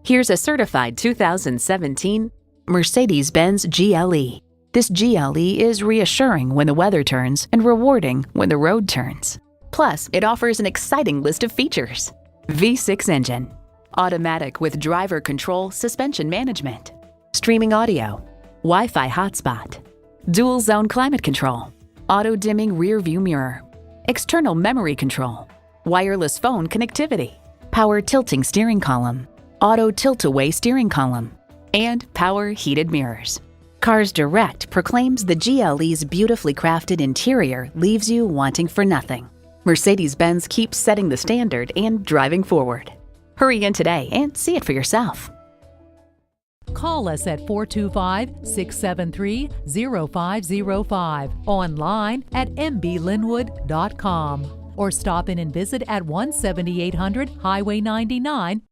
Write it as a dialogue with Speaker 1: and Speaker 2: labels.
Speaker 1: Here's a certified 2017 Mercedes-Benz GLE. This GLE is reassuring when the weather turns and rewarding when the road turns. Plus, it offers an exciting list of features. V6 engine, automatic with driver control suspension management, streaming audio, Wi-Fi hotspot, dual zone climate control, auto-dimming rear view mirror, external memory control, wireless phone connectivity, power tilting steering column, auto tilt-away steering column, and power heated mirrors. Cars Direct proclaims the GLE's beautifully crafted interior leaves you wanting for nothing. Mercedes-Benz keeps setting the standard and driving forward. Hurry in today and see it for yourself.
Speaker 2: Call us at 425-673-0505, online at mblynnwood.com, or stop in and visit at 17800 Highway 99,